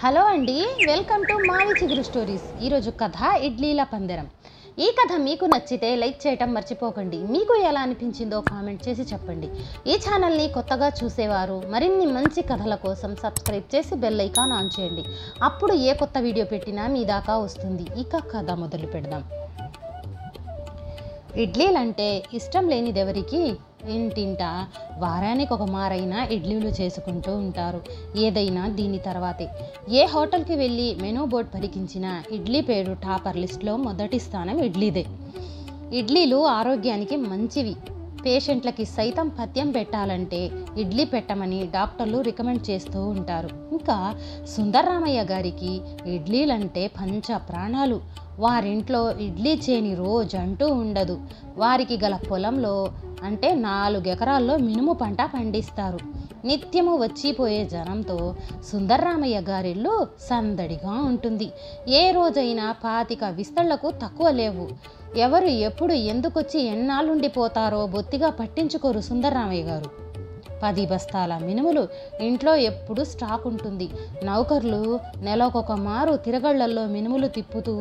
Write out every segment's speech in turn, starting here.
Hello అండి, welcome to మావి చిగురు స్టోరీస్. ఈరోజు కథ ఇడ్లీల పందెరం. ఈ కథ మీకు నచ్చితే లైక్ చేయటం మర్చిపోకండి. మీకు ఎలా అనిపించిందో కామెంట్ చేసి చెప్పండి. ఈ ఛానల్ని కొత్తగా చూసేవారు మరిన్ని మంచి కథల కోసం సబ్స్క్రైబ్ చేసి బెల్ ఐకాన్ ఆన్ చేయండి. అప్పుడు ఏ కొత్త వీడియో పెట్టినా మీ దాకా వస్తుంది. ఇక కథ మొదలు పెడదాం. ఇడ్లీలంటే ఇష్టం లేనిదెవరికి? ఇంటింట వారానికి ఒక మారైనా ఇడ్లీలు చేసుకుంటూ ఉంటారు. ఏదైనా దీని తర్వాతే. ఏ హోటల్కి వెళ్ళి మెనూ బోర్డ్ పరికించినా ఇడ్లీ పేరు టాపర్ లిస్ట్లో మొదటి స్థానం ఇడ్లీదే. ఇడ్లీలు ఆరోగ్యానికి మంచివి. పేషెంట్లకి సైతం పథ్యం పెట్టాలంటే ఇడ్లీ పెట్టమని డాక్టర్లు రికమెండ్ చేస్తూ ఉంటారు. ఇంకా సుందర్రామయ్య గారికి ఇడ్లీలంటే పంచ ప్రాణాలు. వారింట్లో ఇడ్లీ చేని రోజంటూ ఉండదు. వారికి గల పొలంలో అంటే 4 ఎకరాల్లో మినుము పంట పండిస్తారు. నిత్యము వచ్చిపోయే జనంతో సుందర్రామయ్య గారిల్లు సందడిగా ఉంటుంది. ఏ రోజైనా 25 విస్తళ్లకు తక్కువ లేవు. ఎవరు ఎప్పుడు ఎందుకొచ్చి ఎన్నాళ్ళుండిపోతారో బొత్తిగా పట్టించుకోరు సుందర్రామయ్య గారు. 10 బస్తాల మినుములు ఇంట్లో ఎప్పుడు స్టాక్ ఉంటుంది. నౌకర్లు నెలకొక మారు తిరగళ్లల్లో మినుములు తిప్పుతూ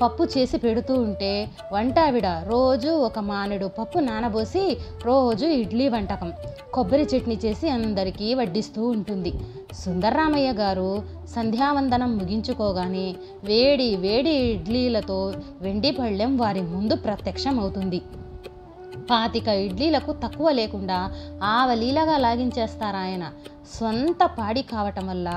పప్పు చేసి పెడుతూ ఉంటే వంటావిడ రోజు ఒక మానెడు పప్పు నానబోసి రోజు ఇడ్లీ వంటకం, కొబ్బరి చట్నీ చేసి అందరికీ వడ్డిస్తూ ఉంటుంది. సుందర్రామయ్య గారు సంధ్యావందనం ముగించుకోగానే వేడి వేడి ఇడ్లీలతో వెండి పళ్ళెం వారి ముందు ప్రత్యక్షమవుతుంది. 25 ఇడ్లీలకు తక్కువ లేకుండా ఆవలీలగా లాగించేస్తారాయన. స్వంత పాడి కావటం వల్ల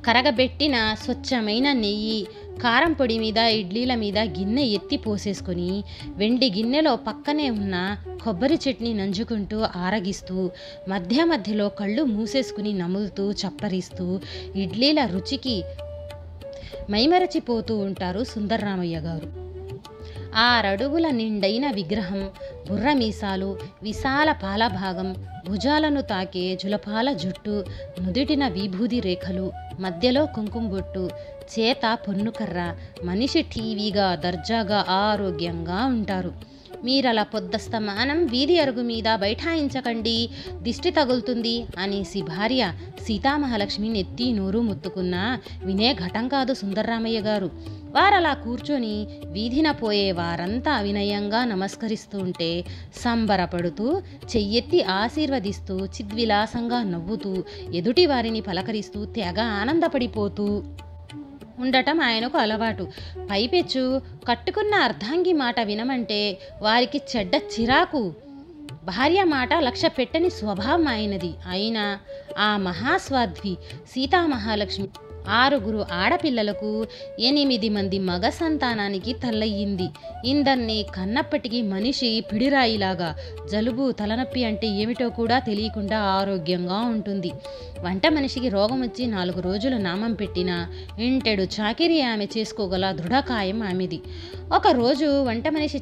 కరగబెట్టిన స్వచ్ఛమైన నెయ్యి, కారం పొడి మీద ఇడ్లీల మీద గిన్నె ఎత్తి పోసేసుకొని వెండి గిన్నెలో పక్కనే ఉన్న కొబ్బరి చట్నీ నంజుకుంటూ ఆరగిస్తూ మధ్య మధ్యలో కళ్ళు మూసేసుకుని నములుతూ చప్పరిస్తూ ఇడ్లీల రుచికి మైమరచిపోతూ ఉంటారు సుందర్రామయ్య గారు. 6 అడుగుల నిండైన విగ్రహం, బుర్రమీసాలు, విశాల పాలభాగం, భుజాలను తాకే జులపాల జుట్టు, నుదిటిన విభూది రేఖలు, మధ్యలో కుంకుమ బొట్టు, చేత పొన్నుకర్ర. మనిషి టీవీగా దర్జాగా ఆరోగ్యంగా ఉంటారు. మీరలా పొద్దస్తమానం వీధి అరుగు మీద బైఠాయించకండి, దిష్టి తగులుతుంది అనేసి భార్య సీతామహాలక్ష్మి నెత్తి నోరు ముత్తుకున్నా వినే ఘటం కాదు సుందర్రామయ్య గారు. వారలా కూర్చొని వీధిన పోయే వారంతా వినయంగా నమస్కరిస్తూ ఉంటే సంబరపడుతూ చెయ్యెత్తి ఆశీర్వదిస్తూ చిద్విలాసంగా నవ్వుతూ ఎదుటి వారిని పలకరిస్తూ తెగ ఆనందపడిపోతూ ఉండటం ఆయనకు అలవాటు. పైపెచ్చు కట్టుకున్న అర్ధాంగి మాట వినమంటే వారికి చెడ్డ చిరాకు. భార్య మాట లక్ష్య పెట్టని స్వభావం ఆయనది. అయినా ఆ మహాస్వాధ్వి సీతామహాలక్ష్మి 6 ఆడపిల్లలకు 8 మంది మగ సంతానానికి తల్లయ్యింది. ఇందర్ని కన్నప్పటికీ మనిషి పిడిరాయిలాగా జలుబు తలనొప్పి అంటే ఏమిటో కూడా తెలియకుండా ఆరోగ్యంగా ఉంటుంది. వంట మనిషికి రోగం వచ్చి 4 రోజులు నామం పెట్టినా ఇంటెడు చాకిరీ ఆమె చేసుకోగల దృఢకాయం ఆమెది. ఒకరోజు వంట మనిషి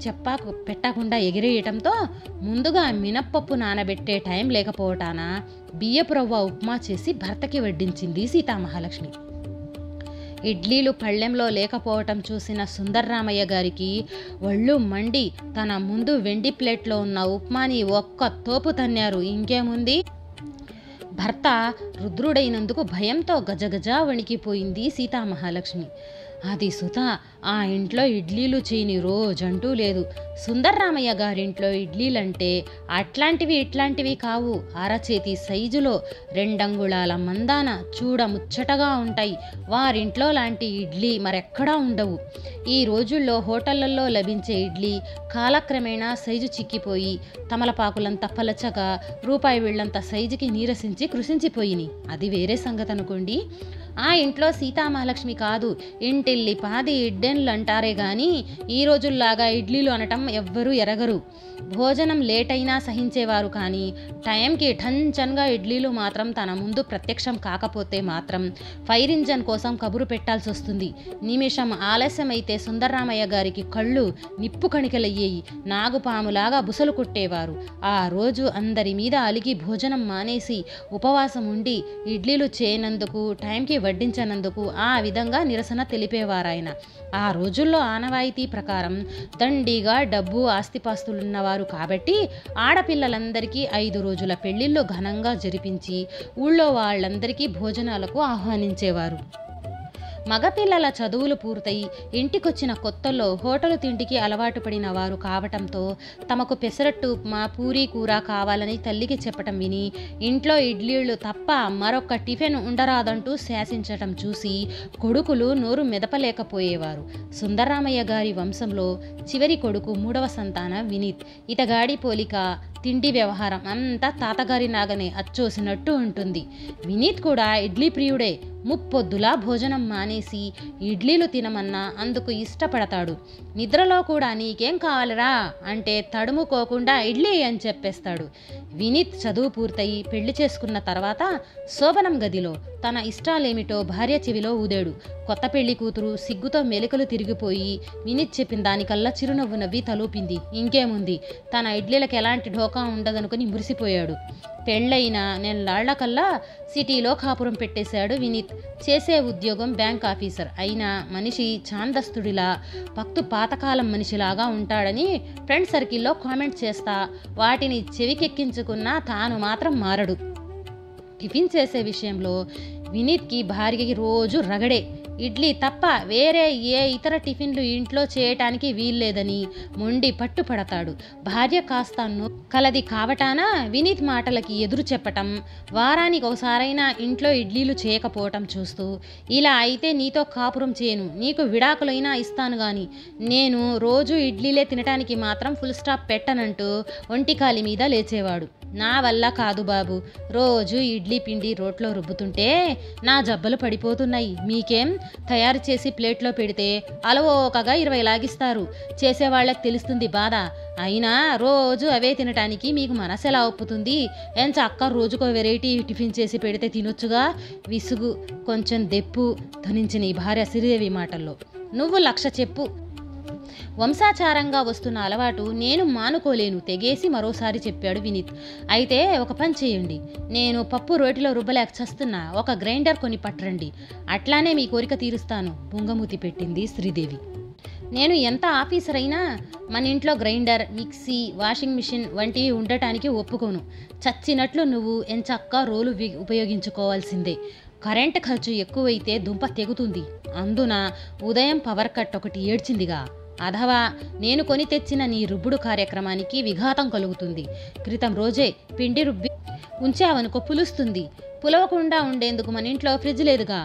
పెట్టకుండా ఎగిరేయటంతో ముందుగా మినప్పప్పు నానబెట్టే టైం లేకపోవటాన బియ్యపు రవ్వ ఉప్మా చేసి భర్తకి వడ్డించింది సీతామహాలక్ష్మి. ఇడ్లీలు పళ్ళెంలో లేకపోవటం చూసిన సుందర్రామయ్య గారికి ఒళ్ళు మండి తన ముందు వెండి ప్లేట్లో ఉన్న ఉప్మాని ఒక్క తోపు తన్నారు. ఇంకేముంది, భర్త రుద్రుడైనందుకు భయంతో గజగజ వణికిపోయింది సీతామహాలక్ష్మి. అది సుత ఆ ఇంట్లో ఇడ్లీలు చేయని రోజంటూ లేదు. సుందర్రామయ్య గారింట్లో ఇడ్లీలంటే అట్లాంటివి ఇట్లాంటివి కావు. అరచేతి సైజులో 2 అంగుళాల మందాన చూడముచ్చటగా ఉంటాయి. వారింట్లో లాంటి ఇడ్లీ మరెక్కడా ఉండవు. ఈ రోజుల్లో హోటళ్లలో లభించే ఇడ్లీ కాలక్రమేణా సైజు చిక్కిపోయి తమలపాకులంత పలచగా రూపాయి వీళ్లంత సైజుకి నీరసించి కృషించిపోయినాయి. అది వేరే సంగతి అనుకోండి. ఆ ఇంట్లో సీతామహాలక్ష్మి కాదు, ఇంటిల్లి పాది ఇడ్డెన్లు అంటారే గాని ఈ రోజుల్లాగా ఇడ్లీలు అనటం ఎవ్వరూ ఎరగరు. భోజనం లేట్ అయినా సహించేవారు కానీ టైంకి ఠంచన్గా ఇడ్లీలు మాత్రం తన ముందు ప్రత్యక్షం కాకపోతే మాత్రం ఫైర్ ఇంజన్ కోసం కబురు పెట్టాల్సి వస్తుంది. నిమిషం ఆలస్యమైతే సుందర్రామయ్య గారికి కళ్ళు నిప్పు కణికలయ్యేయి. నాగుపాములాగా బుసలు కొట్టేవారు. ఆ రోజు అందరి మీద అలిగి భోజనం మానేసి ఉపవాసం ఉండి ఇడ్లీలు చేయనందుకు టైంకి వడ్డించనందుకు ఆ విధంగా నిరసన తెలిపేవారాయన. ఆ ఆ రోజుల్లో ఆనవాయితీ ప్రకారం దండిగా డబ్బు ఆస్తిపాస్తులున్నవారు కాబట్టి ఆడపిల్లలందరికీ 5 రోజుల పెళ్లిళ్ళు ఘనంగా జరిపించి ఊళ్ళో వాళ్ళందరికీ భోజనాలకు ఆహ్వానించేవారు. మగపిల్లల చదువులు పూర్తయి ఇంటికొచ్చిన కొత్తల్లో హోటలు తిండికి అలవాటు పడిన వారు కావటంతో తమకు పెసరట్టు ఉప్మా పూరీ కూర కావాలని తల్లికి చెప్పటం విని ఇంట్లో ఇడ్లీలు తప్ప మరొక టిఫిన్ ఉండరాదంటూ శాసించటం చూసి కొడుకులు నోరు మెదపలేకపోయేవారు. సుందరరామయ్య గారి వంశంలో చివరి కొడుకు 3వ సంతానం వినీత్. ఇతగాడి పోలిక, తిండి వ్యవహారం అంతా తాతగారి నాగనే అచ్చోసినట్టు ఉంటుంది. వినీత్ కూడా ఇడ్లీ ప్రియుడే. ముప్పొద్దులా భోజనం మానేసి ఇడ్లీలు తినమన్నా అందుకు ఇష్టపడతాడు. నిద్రలో కూడా నీకేం కావాలిరా అంటే తడుముకోకుండా ఇడ్లీ అని చెప్పేస్తాడు. వినీత్ చదువు పూర్తయి పెళ్లి చేసుకున్న తర్వాత శోభనం గదిలో తన ఇష్టాలేమిటో భార్య చెవిలో ఊదాడు. కొత్త పెళ్లి కూతురు సిగ్గుతో మెలికలు తిరిగిపోయి వినీత్ చెప్పిన దానికల్లా చిరునవ్వు నవ్వి తలూపింది. ఇంకేముంది, తన ఇడ్లీలకు ఎలాంటి ఢోకా ఉండదనుకుని మురిసిపోయాడు. పెళ్ళైన నెల్లాళ్లకల్లా సిటీలో కాపురం పెట్టేశాడు వినీత్. చేసే ఉద్యోగం బ్యాంక్ ఆఫీసర్. అయినా మనిషి చాందస్తుడిలా పాతకాలం మనిషిలాగా ఉంటాడని ఫ్రెండ్ సర్కిల్లో కామెంట్ చేస్తా వాటిని చెవికెక్కించుకున్నా తాను మాత్రం మారడు. టిఫిన్ చేసే విషయంలో వినీత్కి భార్యకి రోజు రగడే. ఇడ్లీ తప్ప వేరే ఏ ఇతర టిఫిన్లు ఇంట్లో చేయటానికి వీల్లేదని మొండి పట్టుపడతాడు. భార్య కాస్త కలది కావటాన వినీత్ మాటలకి ఎదురు చెప్పటం, వారానికి ఒకసారైనా ఇంట్లో ఇడ్లీలు చేయకపోవటం చూస్తూ, ఇలా అయితే నీతో కాపురం చేయను, నీకు విడాకులైనా ఇస్తాను గాని నేను రోజు ఇడ్లీలే తినటానికి మాత్రం ఫుల్ స్టాప్ పెట్టనంటూ ఒంటికాలి మీద లేచేవాడు. నా వల్ల కాదు బాబు, రోజు ఇడ్లీ పిండి రోట్లో రుబ్బుతుంటే నా జబ్బలు పడిపోతున్నాయి. మీకేం తయారు చేసి ప్లేట్లో పెడితే అలవోకగా 20 లాగిస్తారు. చేసేవాళ్ళకి తెలుస్తుంది బాధ. అయినా రోజు అవే తినటానికి మీకు మనసు ఎలా ఒప్పుతుంది? ఎంచక్క రోజుకో వెరైటీ టిఫిన్ చేసి పెడితే తినొచ్చుగా. విసుగు, కొంచెం దెప్పు ధ్వనించిన ఈ భార్య శ్రీదేవి మాటల్లో. నువ్వు లక్ష చెప్పు, వంశాచారంగా వస్తున్న అలవాటు నేను మానుకోలేను తెగేసి మరోసారి చెప్పాడు వినీత్. అయితే ఒక పని చేయండి, నేను పప్పు రోటిలో రుబ్బలేక చస్తున్నా, ఒక గ్రైండర్ కొని పట్టరండి, అట్లానే మీ కోరిక తీరుస్తాను బుంగమూతి పెట్టింది శ్రీదేవి. నేను ఎంత ఆఫీసర్ అయినా మన ఇంట్లో గ్రైండర్, మిక్సీ, వాషింగ్ మిషన్ వంటివి ఉండటానికి ఒప్పుకోను. చచ్చినట్లు నువ్వు ఎంచక్కా రోలు ఉపయోగించుకోవాల్సిందే. కరెంటు ఖర్చు ఎక్కువైతే దుంప తెగుతుంది. అందున ఉదయం పవర్ కట్ ఒకటి ఏడ్చిందిగా. అధవా నేను కొని తెచ్చిన నీ రుబ్బుడు కార్యక్రమానికి విఘాతం కలుగుతుంది. క్రితం రోజే పిండి రుబ్బి ఉంచావనుకో పులుస్తుంది. పులవకుండా ఉండేందుకు మన ఇంట్లో ఫ్రిడ్జ్ లేదుగా.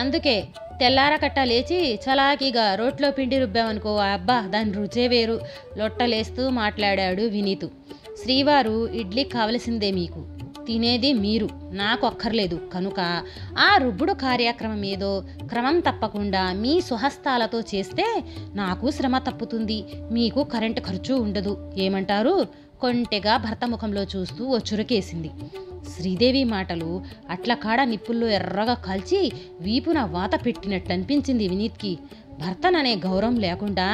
అందుకే తెల్లారకట్ట లేచి చలాకీగా రోట్లో పిండి రుబ్బామనుకో, అబ్బా దాని రుచే వేరు లొట్టలేస్తూ మాట్లాడాడు వినీతు. శ్రీవారు ఇడ్లీ కావలసిందే, మీకు తినేది మీరు, నాకు అక్కర్లేదు కనుక ఆ రుబ్బుడు కార్యక్రమం ఏదో క్రమం తప్పకుండా మీ స్వహస్తాలతో చేస్తే నాకు శ్రమ తప్పుతుంది, మీకు కరెంటు ఖర్చు ఉండదు. ఏమంటారు? కొంటెగా భర్త ముఖంలో చూస్తూ ఓ చురకేసింది. శ్రీదేవి మాటలు అట్ల కాడ నిప్పుల్లో ఎర్రగా కాల్చి వీపున వాత పెట్టినట్టు అనిపించింది వినీత్కి. భర్తననే గౌరవం లేకుండా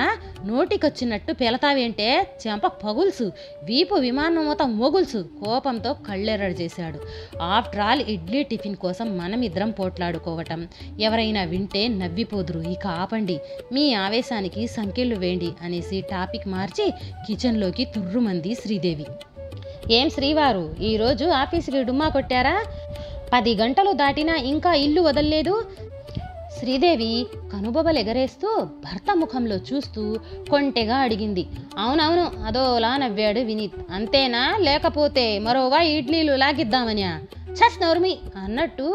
నోటికొచ్చినట్టు పేలతావేంటే చెంప పగుల్సు, వీపు విమానమూత మొగుల్సు కోపంతో కళ్ళెర్రడు చేశాడు. ఆఫ్టర్ ఆల్ ఇడ్లీ టిఫిన్ కోసం మనమిద్దరం పోట్లాడుకోవటం ఎవరైనా వింటే నవ్విపోదురు. ఇక ఆపండి, మీ ఆవేశానికి సంకెళ్ళు వేయండి అనేసి టాపిక్ మార్చి కిచెన్లోకి తుర్రుమంది శ్రీదేవి. ఏం శ్రీవారు, ఈరోజు ఆఫీసుకి డుమ్మా కొట్టారా? 10 గంటలు దాటినా ఇంకా ఇల్లు వదల్లేదు. శ్రీదేవి కనుబొబలెగరేస్తూ భర్త ముఖంలో చూస్తూ కొంటెగా అడిగింది. అవునవును అదోలా నవ్వాడు వినీత్. అంతేనా, లేకపోతే మరోవా ఇడ్లీలు లాగిద్దామనియా? చస్ నోర్మి అన్నట్టు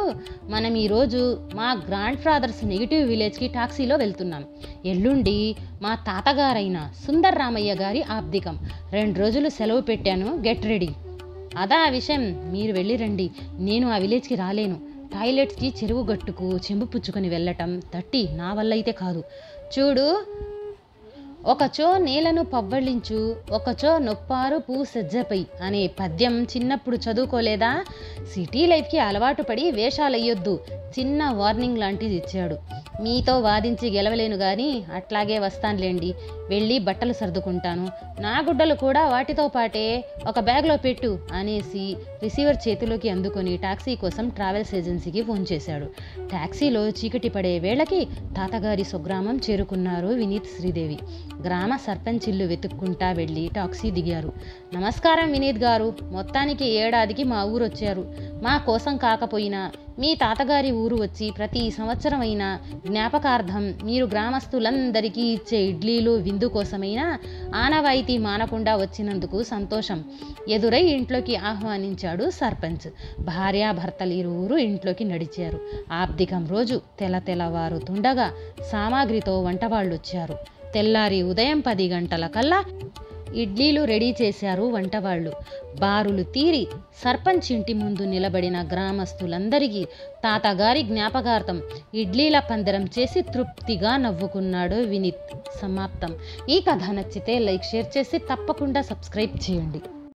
మనం ఈరోజు మా గ్రాండ్ ఫాదర్స్ నెగిటివ్ విలేజ్కి టాక్సీలో వెళ్తున్నాం. ఎల్లుండి మా తాతగారైన సుందరరామయ్య గారి ఆబ్దికం. 2 రోజులు సెలవు పెట్టాను, గెట్ రెడీ. అదా ఆ విషయం, మీరు వెళ్ళి రండి, నేను ఆ విలేజ్కి రాలేను. టాయిలెట్స్కి చెరువు గట్టుకు చెంబు పుచ్చుకొని వెళ్ళటం తట్టి నా వల్ల అయితే కాదు. చూడు, ఒకచో నేలను పవ్వళించు, ఒకచో నొప్పారు పూ సెజ్జపై అనే పద్యం చిన్నప్పుడు చదువుకోలేదా? సిటీ లైఫ్కి అలవాటు పడి వేషాలయ్యొద్దు. చిన్న వార్నింగ్ లాంటిది ఇచ్చాడు. మీతో వాదించి గెలవలేను కానీ అట్లాగే వస్తానులేండి. వెళ్ళి బట్టలు సర్దుకుంటాను, నా గుడ్డలు కూడా వాటితో పాటే ఒక బ్యాగ్లో పెట్టు అనేసి రిసీవర్ చేతిలోకి అందుకొని టాక్సీ కోసం ట్రావెల్స్ ఏజెన్సీకి ఫోన్ చేశాడు. టాక్సీలో చీకటి పడే వేళకి తాతగారి స్వగ్రామం చేరుకున్నారు వినీత్, శ్రీదేవి. గ్రామ సర్పంచ్ ఇల్లు వెతుక్కుంటా వెళ్ళి టాక్సీ దిగారు. నమస్కారం వినీత్ గారు, మొత్తానికి ఏడాదికి మా ఊరు వచ్చారు. మా కోసం కాకపోయినా మీ తాతగారి ఊరు వచ్చి ప్రతి సంవత్సరం అయినా జ్ఞాపకార్థం మీరు గ్రామస్తులందరికీ ఇచ్చే ఇడ్లీలు విందు కోసమైనా ఆనవాయితీ మానకుండా వచ్చినందుకు సంతోషం. ఎదురై ఇంట్లోకి ఆహ్వానించాడు సర్పంచ్. భార్యాభర్తలు ఇరువురు ఇంట్లోకి నడిచారు. ఆబ్దికం రోజు తెల్లవారుతుండగా సామాగ్రితో వంటవాళ్ళొచ్చారు. తెల్లారి ఉదయం 10 గంటలకల్లా ఇడ్లీలు రెడీ చేశారు వంటవాళ్ళు. బారులు తీరి సర్పంచ్ ఇంటి ముందు నిలబడిన గ్రామస్తులందరికీ తాతగారి జ్ఞాపకార్థం ఇడ్లీల పందెరం చేసి తృప్తిగా నవ్వుకున్నాడు వినీత్. సమాప్తం. ఈ కథ నచ్చితే లైక్, షేర్ చేసి తప్పకుండా సబ్స్క్రైబ్ చేయండి.